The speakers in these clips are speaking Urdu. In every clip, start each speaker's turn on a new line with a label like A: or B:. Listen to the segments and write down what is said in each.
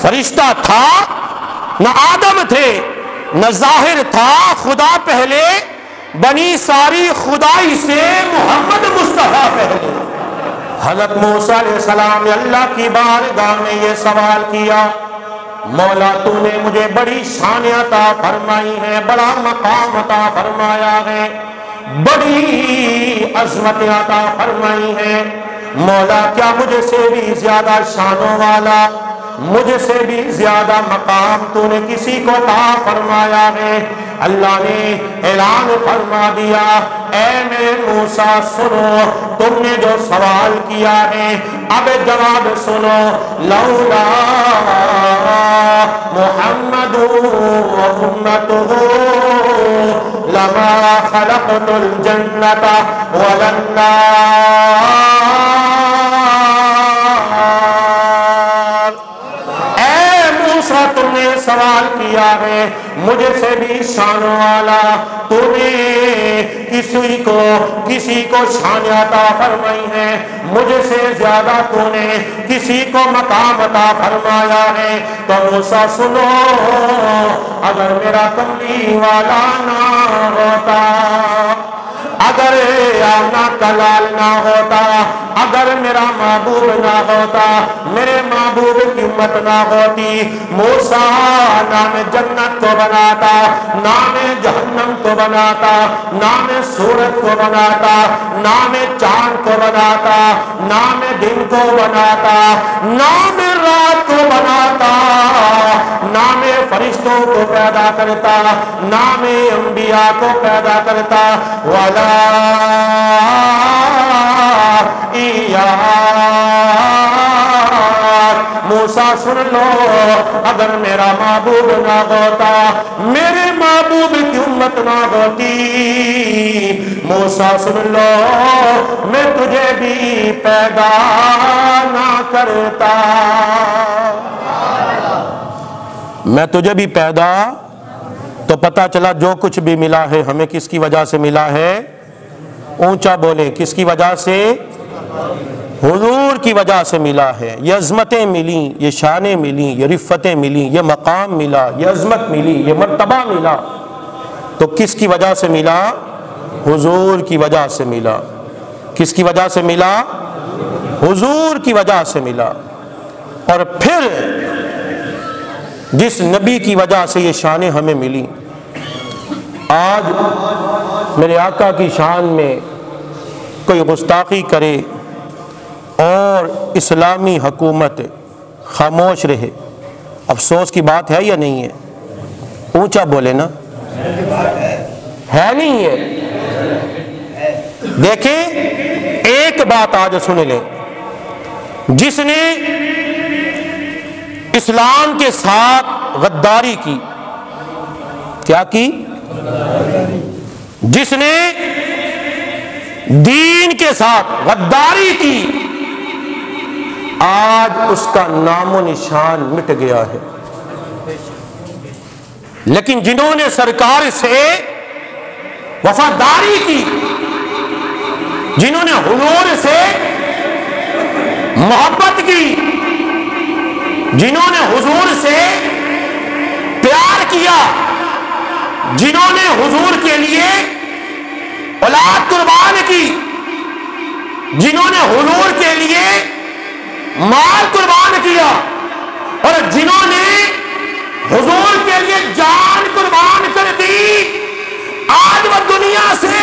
A: فرشتہ تھا نہ آدم تھے نہ ظاہر تھا، خدا پہلے بنی ساری خدائی سے محمد مصطفیٰ پہلے۔ حضرت موسیٰ علیہ السلام نے اللہ کی بارگاہ میں یہ سوال کیا، مولا تو نے مجھے بڑی شان عطا فرمائی ہے، بڑا مقام عطا فرمایا ہے، بڑی عظمت عطا فرمائی ہے، مولا کیا مجھ سے بھی زیادہ شانوں والا، مجھ سے بھی زیادہ مقام تو نے کسی کو عطا فرمایا ہے؟ اللہ نے اعلان فرما دیا، اے میرے موسیٰ سنو، تم نے جو سوال کیا ہے اب جواب سنو، لولا محمد و امتہ لما خلقت الجنۃ والنار۔ تم نے سوال کیا ہے مجھ سے بھی شان والا، تو نے کسی کو شان عطا فرمائی ہے، مجھ سے زیادہ تو نے کسی کو مقام عطا فرمایا ہے۔ تو موسیٰ سنو، اگر میرا کملی والا نہ ہوتا، اگر آنا کلال نہ ہوتا، اگر میرا محبوب نہ ہوتا، میرے محبوب کی امت نہ ہوتی، موسیٰ نام جنت کو بناتا، نام جہنم کو بناتا، نام سورج کو بناتا، نام چاند کو بناتا، نام دن کو بناتا، نام رات کو بناتا، نام فرشتوں کو پیدا کرتا، نام انبیاء کو پیدا کرتا، وَلَا موسیٰ سن لو، اگر میرا محبوب نہ ہوتا، میرے محبوب کی امت نہ ہوتی، موسیٰ سن لو، میں تجھے بھی پیدا نہ کرتا، میں تجھے بھی پیدا۔ تو پتہ چلا جو کچھ بھی ملا ہے ہمیں کس کی وجہ سے ملا ہے؟ اونچا بولیں، کس کی وجہ سے؟ حضور کی وجہ سے ملا ہے۔ یہ عظمتیں ملیں، یہ شانیں ملیں، یہ رفتیں ملیں، یہ مقام ملا، یہ عظمت ملی، یہ مرتبہ ملا، تو کس کی وجہ سے ملا؟ حضور کی وجہ سے ملا۔ کس کی وجہ سے ملا؟ حضور کی وجہ سے ملا۔ اور پھر جس نبی کی وجہ سے یہ شانیں ہمیں ملی، آج میرے آقا کی شان میں کوئی گستاخی کرے اور اسلامی حکومت خاموش رہے، افسوس کی بات ہے یا نہیں ہے؟ اونچا بولے نا، ہے نہیں ہے؟ دیکھیں ایک بات آج سن لیں، جس نے اسلام کے ساتھ غداری کی، کیا کی؟ جس نے دین کے ساتھ غداری کی، آج اس کا نام و نشان مٹ گیا ہے۔ لیکن جنہوں نے سرکار سے وفاداری کی، جنہوں نے حضور سے محبت کی، جنہوں نے حضور سے پیار کیا، جنہوں نے حضور کے لیے اولاد قربان کی، جنہوں نے حضور کے لیے مال قربان کیا، اور جنہوں نے حضور کے لیے جان قربان کر دی، آج وہ دنیا سے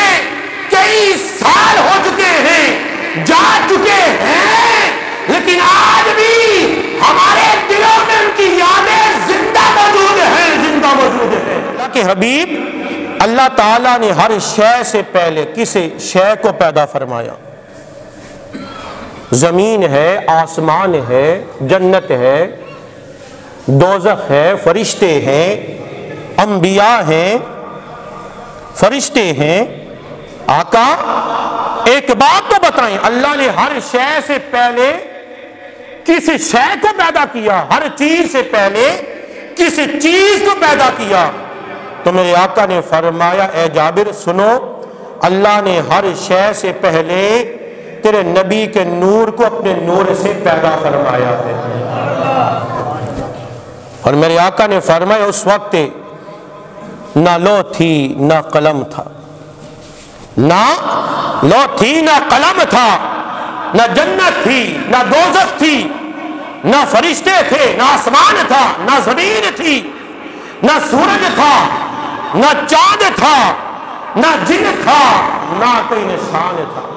A: کئی سال ہو چکے ہیں، جا چکے ہیں، لیکن آج بھی ہمارے دلوں میں ان کی یادیں زندہ موجود ہیں، زندہ موجود ہیں۔ اللہ کے حبیب اللہ تعالیٰ نے ہر شے سے پہلے کسی شے کو پیدا فرمایا۔ زمین ہے، آسمان ہے، جنت ہے، دوزخ ہے، فرشتے ہیں، انبیاء ہیں، فرشتے ہیں۔ آقا ایک بات تو بتائیں، اللہ نے ہر شے سے پہلے کسی شے کو پیدا کیا، ہر چیز سے پہلے کسی چیز کو پیدا کیا۔ تو میرے آقا نے فرمایا، اے جابر سنو، اللہ نے ہر شے سے پہلے تیرے نبی کے نور کو اپنے نور سے پیدا فرمایا ہے۔ آقا نے فرمایا اس وقت نہ لو تھی نہ قلم تھا، نہ لو تھی نہ قلم تھا، نہ جنت تھی نہ دوزخ تھی، نہ فرشتے تھے نہ آسمان تھا، نہ زمین تھی، نہ سورج تھا، نہ چاند تھا، نہ جن تھا، نہ کوئی نشان تھا۔